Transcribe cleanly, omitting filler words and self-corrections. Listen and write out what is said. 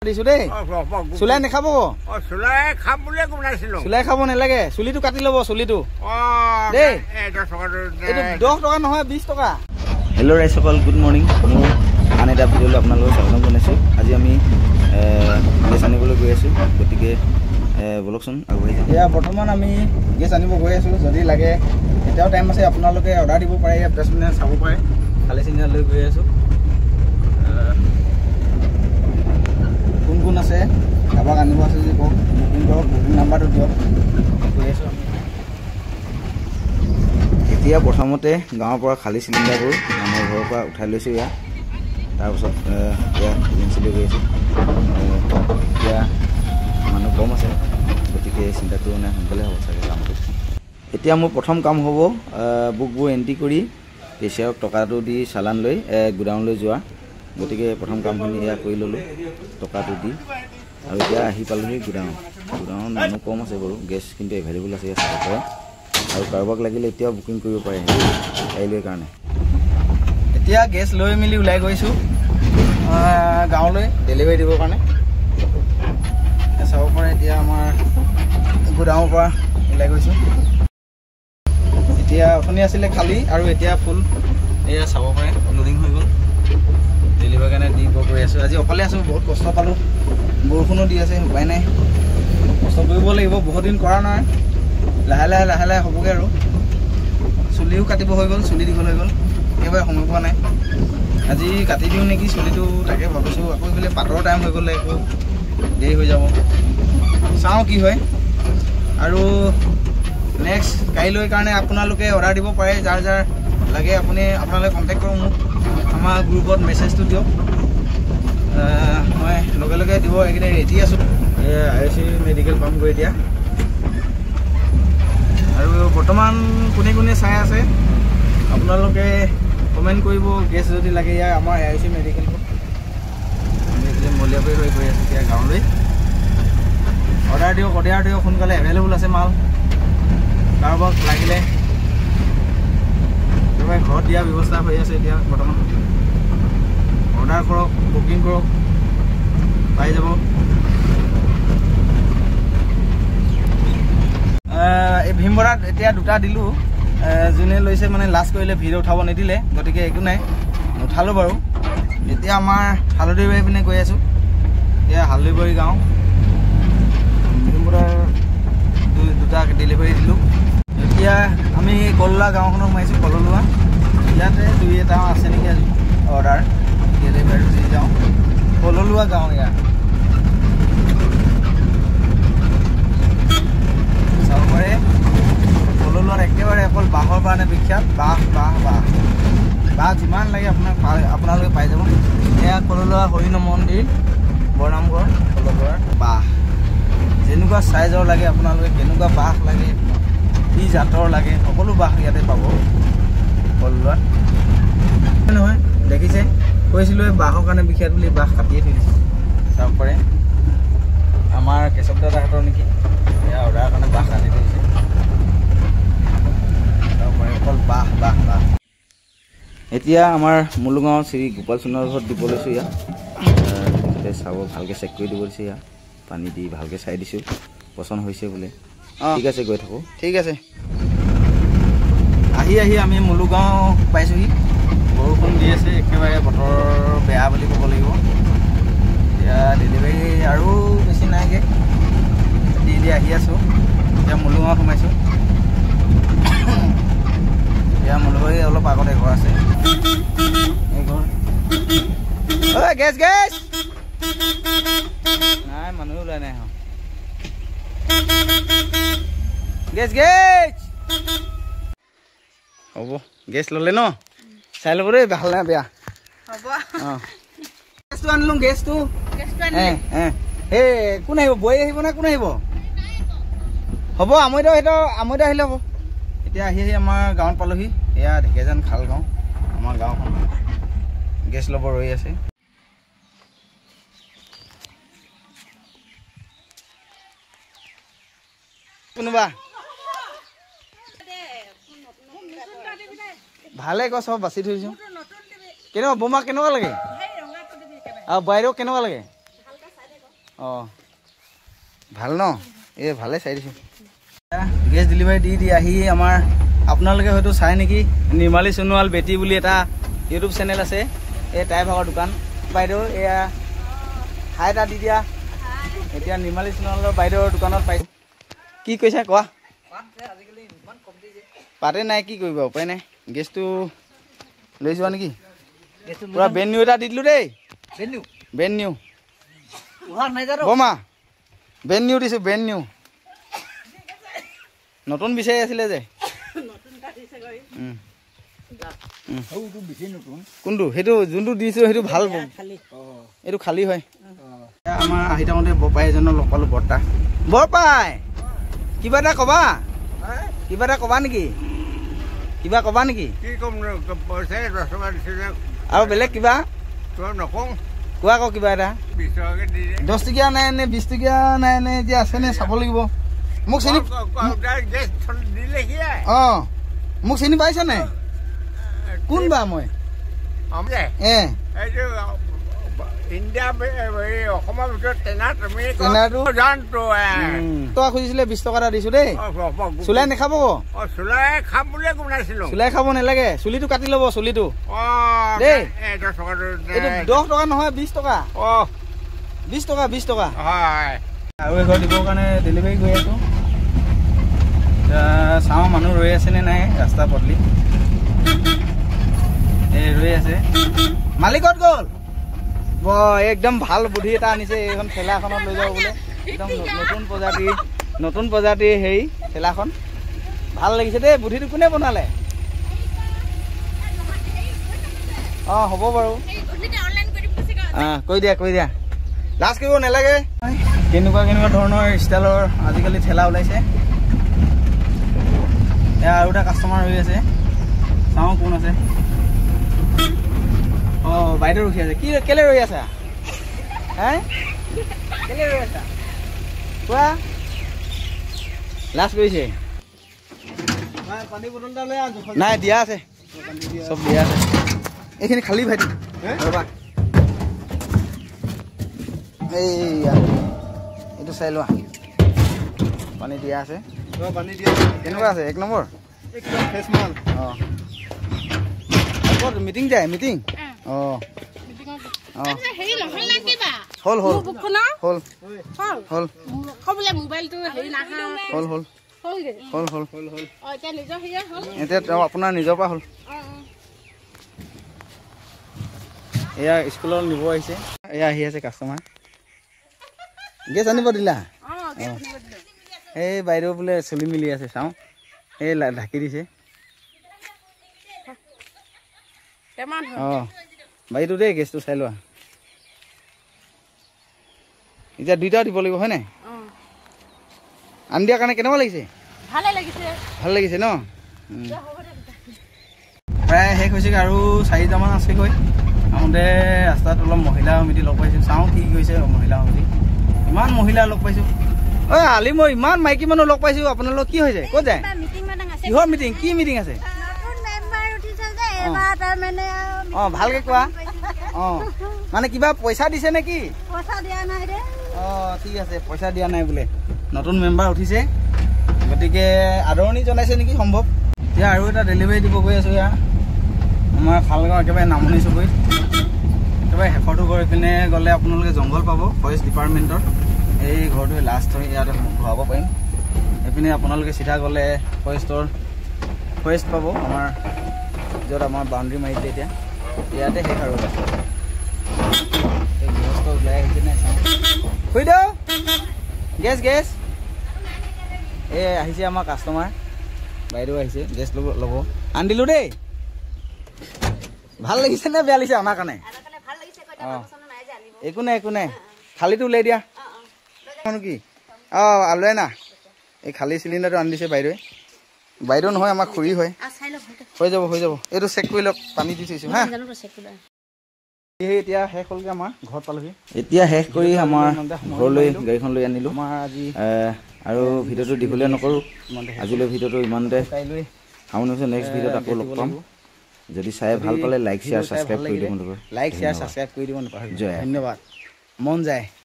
দিছো দেই চুলাই নেখাব চুলাই খাম বুলিয়ে বনাইছিলো চুলাই খাব নালাগে চুলিটো কাটি ল'ব চুলিটো দেই এইটো 10 টকা নহয় 20 টকা হেল্ল' ৰাইজসকল গুড মৰ্ণিং মোৰ আন এটা ভিডিঅ'লৈ আপোনালোকক স্বাগতম জনাইছোঁ আজি আমি গেছ আনিবলৈ গৈ আছোঁ গতিকে বলকচোন আগবাঢ়ি যাওঁ এয়া বৰ্তমান আমি গেছ আনিব গৈ আছোঁ যদি লাগে এতিয়াও টাইম আছে আপোনালোকে অৰ্ডাৰ দিব পাৰে ইয়াত 10 মিনিট চাব পাৰে খালী চিলিণ্ডাৰ লৈ গৈ আছোঁ কোন কোন আছে কাৰোবাক আনিব আছে যদি কওক বুকিং কৰক বুকিং নাম্বাৰটো দিয়ক গৈ আছোঁ আমি এতিয়া প্ৰথমতে গাঁৱৰ পৰা খালী চিলিণ্ডাৰবোৰ আমাৰ ঘৰৰ পৰা উঠাই লৈছোঁ ইয়াত তাৰপিছত এতিয়া এজেঞ্চিলৈ গৈ আছোঁ এতিয়া মানুহ কম আছে গতিকে চিন্তাটো মানে সোনকালে হ'ব চাগে কামটো এতিয়া মোৰ প্ৰথম কাম হ'ব বুকবোৰ এণ্ট্ৰি কৰি কেচিয়াৰক টকাটো দি চালান লৈ গোডাউনলৈ যোৱা গতিকে প্ৰথম কামখিনি এয়া কৰি ল'লোঁ টকাটো দি আৰু এতিয়া আহি পালোঁহি গোডাউনত মানুহ কম আছে বাৰু গেছ কিন্তু এভেইলেবল আছে ইয়াত চাব পাৰে আৰু কাৰোবাক লাগিলে এতিয়াও বুকিং কৰিব পাৰে কাইলৈৰ কাৰণে এতিয়া গেছ লৈ মেলি ওলাই গৈছোঁ গাঁৱলৈ ডেলিভাৰী দিবৰ কাৰণে চাব পাৰে এতিয়া আমাৰ গোডাউনৰ পৰা ওলাই গৈছোঁ এতিয়া অথনি আছিলে খালী আৰু এতিয়া ফুল এয়া চাব পাৰে লোডিং হৈ গ'ল ডেলিভাৰী কাৰণে দিব গৈ আছোঁ আজি অকলে আছোঁ বহুত কষ্ট পালোঁ বৰষুণো দি আছে উপায় নাই কষ্ট কৰিব লাগিব বহুত দিন কৰা নাই লাহে লাহে হ'বগৈ আৰু চুলিও কাটিব হৈ গ'ল চুলি দীঘল হৈ গ'ল একেবাৰে সময় পোৱা নাই আজি কাটি দিওঁ নেকি চুলিটো তাকে ভাবিছোঁ আকৌ এইফালে পাতৰ টাইম হৈ গ'লে একো দেৰি হৈ যাব চাওঁ কি হয় আৰু নেক্সট কাইলৈ কাৰণে আপোনালোকে অৰ্ডাৰ দিব পাৰে যাৰ যাৰ লাগে আপোনালোকে কণ্টেক্ট কৰক মোক আমাৰ গ্ৰুপত মেছেজটো দিয়ক মই লগে লগে দিব এইকেইদিন ৰেডি আছোঁ IOC মেডিকেল পামগৈ এতিয়া আৰু বৰ্তমান কোনে কোনে চাই আছে আপোনালোকে কমেণ্ট কৰিব গেছ যদি লাগে ইয়াৰ আমাৰ IOC মেডিকেলটো আমি এইফালে মলীয়াবাৰী হৈ গৈ আছোঁ এতিয়া গাঁৱলৈ অৰ্ডাৰ দিয়ক সোনকালে এভেইলেবল আছে মাল কাৰোবাক লাগিলে একেবাৰে ঘৰত দিয়া ব্যৱস্থা হৈ আছে এতিয়া বৰ্তমান অৰ্ডাৰ কৰক বুকিং কৰক পাই যাব এই ভীমবৰাত এতিয়া দুটা দিলোঁ যোনে লৈছে মানে লাষ্ট কৰিলে ভিডিঅ' উঠাব নিদিলে গতিকে একো নাই নুঠালোঁ বাৰু এতিয়া আমাৰ হালধিবাৰী পিনে গৈ আছোঁ এতিয়া হালধিবাৰী গাঁও ভীমবৰাৰ দুটা ডেলিভাৰী দিলোঁ এতিয়া আমি কললোৱা গাঁওখনত সোমাইছোঁ কললোৱা ইয়াতে দুই এটা আছে নেকি আজি অৰ্ডাৰ ডেলিভাৰী দি যাওঁ কললোৱা গাঁও ইয়াত চাব পাৰে কললোৱাত একেবাৰে অকল বাঁহৰ কাৰণে বিখ্যাত বাঁহ যিমান লাগে আপোনালোকে পাই যাব এয়া কললোৱা হৰিণ মন্দিৰ বৰনামঘৰ কললোৱাৰ বাঁহ যেনেকুৱা চাইজৰ লাগে আপোনালোকে কেনেকুৱা বাঁহ লাগে কি জাতৰ লাগে সকলো বাঁহ ইয়াতে পাব কললোৱাত নহয় দেখিছে কৈছিলোঁ এই বাঁহৰ কাৰণে বিখ্যাত বুলি বাঁহ কাটিয়ে থৈ দিছে চাব পাৰে আমাৰ কেশৱ দাদাহঁতৰ নেকি এয়া অৰ্ডাৰৰ কাৰণে বাঁহ কাটি থৈ দিছে চাব পাৰে অকল বাঁহ এতিয়া আমাৰ মুলুগাঁও শ্ৰী গোপাল সোণৰ ঘৰত দিব লৈছোঁ ইয়াত চাব ভালকৈ চেক কৰি দিব দিছে ইয়াত পানী দি ভালকৈ চাই দিছোঁ পচন্দ হৈছে বোলে ঠিক আছে গৈ থাকোঁ ঠিক আছে আহি আমি মুলুগাঁও পাইছোঁহি বৰষুণ দি আছে একেবাৰে বতৰ বেয়া বুলি ক'ব লাগিব এতিয়া ডেলিভাৰী আৰু বেছি নাইগৈ দি আহি আছোঁ এতিয়া মুলুগাঁৱত সোমাইছোঁ এতিয়া মুলুগাঁও অলপ আগতে ঘৰ আছে এই ঘৰ গেছ নাই মানুহ ওলাই নাই গেছ হ'ব গেছ ল'লে ন চাই ল'ব দেই ভাল নাই বেয়া অঁ গেছটো আনিলোঁ গেছটো এই কোন আহিব বৈ আহিব নে কোন আহিব হ'ব আমৈদা আহিলে হ'ব এতিয়া আহি আমাৰ গাঁৱত পালোহি এয়া ঢেকীয়াজান খাল গাঁও আমাৰ গাঁওখন গেছ ল'ব ৰৈ আছে কোনোবা ভালে গছ সব বাছি থৈছোঁ কেনেকুৱা বোমা কেনেকুৱা লাগে আৰু বাইদেউ কেনেকুৱা লাগে অঁ ভাল ন এই ভালে চাই দিছোঁ গেছ ডেলিভাৰী দি আহি আমাৰ আপোনালোকে হয়তো চাই নেকি নিৰ্মালী সোণোৱাল বেটী বুলি এটা ইউটিউব চেনেল আছে এই তাই ভাগৰ দোকান বাইদেউ এয়া হাই এটা দি দিয়া এতিয়া নিৰ্মালী সোণোৱালৰ বাইদেউৰ দোকানত পাইছোঁ কি কৈছা কোৱা পাতে নাই কি কৰিব উপায় নাই গেছটো লৈ যোৱা নেকি পুৰা ব্ৰেণ্ড নিউ এটা দি দিলোঁ দেই ব্ৰেণ্ড নিউ বমা ব্ৰেণ্ড নিউ দিছোঁ ব্ৰেণ্ড নিউ নতুন বিচাৰি আছিলে যে কোনটো সেইটো যোনটো দিছোঁ সেইটো ভাল এইটো খালী হয় আমাৰ আহি থাকোঁতে বৰপাই এজনৰ লগ পালোঁ বৰ্তা বৰপাই কিবা এটা ক'বা নেকি কিবা ক'বা নেকি আৰু বেলেগ কিবা কোৱা আকৌ কিবা এটা 10 টকীয়া নাই নে 20 টকীয়া নাই নে এতিয়া আছেনে চাব লাগিব মোক চিনি অঁ মোক চিনি পাইছা নাই কোন বা মই খুজিছিলে 20 টকা এটা দিছো দেই চুলাই নাখাব চুলাই খাব নালাগে চুলিটো কাটি ল'ব চুলিটো দেই এইটো 10 টকা নহয় 20 টকা 20 টকা আৰু এঘৰ দিবৰ কাৰণে ডেলিভাৰী কৰি আছো চাওঁ মানুহ ৰৈ আছে নে নাই ৰাস্তা পদূলি এই ৰৈ আছে মালিকত গ'ল একদম ভাল বুদ্ধি এটা আনিছে এইখন ঠেলাখনত লৈ যাব বোলে একদম নতুন প্ৰজাতিৰ হেৰি ঠেলাখন ভাল লাগিছে দেই বুদ্ধিটো কোনে বনালে অঁ হ'ব বাৰু কৈ দিয়া লাজ কৰিব নালাগে কেনেকুৱা ধৰণৰ ষ্টাইলৰ আজিকালি ঠেলা ওলাইছে এয়া আৰু এটা কাষ্টমাৰ ৰৈ আছে চাওঁ কোন আছে অঁ বাইদেউ ৰখি আছে কি কেলে ৰৈ আছা কেলে ৰৈ আছা কোৱা লাজ কৰিছে নাই দিয়া আছে চব দিয়া আছে এইখিনি খালী ভাইটি ৰ'বা এইটো চাই লোৱা পানী দিয়া আছে কেনেকুৱা আছে 1 নম্বৰ অঁ মিটিং যায় মিটিং অঁ হ'ল এতিয়া আপোনাৰ নিজৰ পৰা হ'ল এয়া স্কুলত নিব আহিছে এয়া আহি আছে কাষ্টমাৰ গেছ আনিব দিলা এই বাইদেউ বোলে চলি মিলি আছে চাওঁ এই ঢাকি দিছে অঁ বাইদেউ দেই গেছটো চাই লোৱা এতিয়া 2টা দিব লাগিব হয় নাই আনি দিয়াৰ কাৰণে কেনেকুৱা লাগিছে ভাল লাগিছে ন প্ৰায় শেষ হৈছে আৰু 4টামান আছেগৈ আহোঁতে ৰাস্তাত অলপ মহিলা সমিতি লগ পাইছোঁ চাওঁ কি কৰিছে মহিলা সমিতি ইমান মহিলা লগ পাইছোঁ ঐ আলি মই ইমান মাইকী মানুহ লগ পাইছোঁ আপোনালোক কি হৈছে ক'ত যায় কিহৰ মিটিং কি মিটিং আছে অঁ ভালকে কোৱা অঁ মানে কিবা পইচা দিছে নেকি অঁ ঠিক আছে পইচা দিয়া নাই বোলে নতুন মেম্বাৰ উঠিছে গতিকে আদৰণি জনাইছে নেকি সম্ভৱ এতিয়া আৰু এটা ডেলিভাৰী দিব গৈ আছোঁ ইয়াৰ আমাৰ খালগাঁও একেবাৰে নামনি চুবুৰীত একেবাৰে শেষৰটো গৈ পিনে গ'লে আপোনালোকে জংঘল পাব ফৰেষ্ট ডিপাৰ্টমেণ্টৰ এই ঘৰটো লাষ্ট হৈ ইয়াতে ভৰাব পাৰিম এইপিনে আপোনালোকে চিধা গ'লে ফৰেষ্ট পাব আমাৰ য'ত আমাৰ বাউণ্ডেৰী মাৰি দিলে এতিয়া ইয়াতে শেষ আৰু এই গৃহস্থ ওলাই আহিছে নাই চাওঁ শুই দিওঁ গেছ এই আহিছে আমাৰ কাষ্টমাৰ বাইদেউ আহিছে গেছ ল'ব আনি দিলোঁ দেই ভাল লাগিছে নে বেয়া লাগিছে আমাৰ কাৰণে অঁ একো নাই খালীটো উলিয়াই দিয়া কি অঁ আলুৱে না এই খালী চিলিণ্ডাৰটো আনি দিছে বাইদেউ নহয় আমাৰ খুৰী হয় হৈ যাব এইটো চেক কৰি লওক পানী দি থৈছোঁ হা এতিয়া শেষ হ'লগৈ আমাৰ ঘৰত পালোহি এতিয়া শেষ কৰি আমাৰ ঘৰলৈ গাড়ীখন লৈ আনিলোঁ আমাৰ আজি আৰু ভিডিঅ'টো দীঘলীয়া নকৰোঁ আজিলৈ ভিডিঅ'টো ইমানতে সামৰিছোঁ নেক্সট ভিডিঅ'ত আকৌ লগ পাম যদি চাই ভাল পালে লাইক শ্বেয়াৰ ছাবস্ক্ৰাইব কৰি দিব নাপাহৰিব ধন্যবাদ মন যায়